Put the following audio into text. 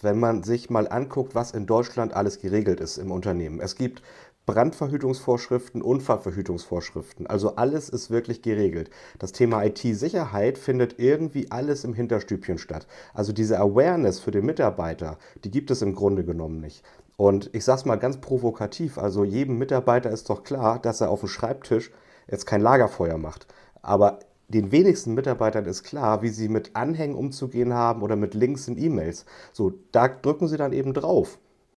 wenn man sich mal anguckt, was in Deutschland alles geregelt ist im Unternehmen. Es gibt Brandverhütungsvorschriften, Unfallverhütungsvorschriften. Also alles ist wirklich geregelt. Das Thema IT-Sicherheit findet irgendwie alles im Hinterstübchen statt. Also diese Awareness für den Mitarbeiter, die gibt es im Grunde genommen nicht. Und ich sage es mal ganz provokativ, also jedem Mitarbeiter ist doch klar, dass er auf dem Schreibtisch jetzt kein Lagerfeuer macht. Aber den wenigsten Mitarbeitern ist klar, wie sie mit Anhängen umzugehen haben oder mit Links in E-Mails. So, da drücken sie dann eben drauf.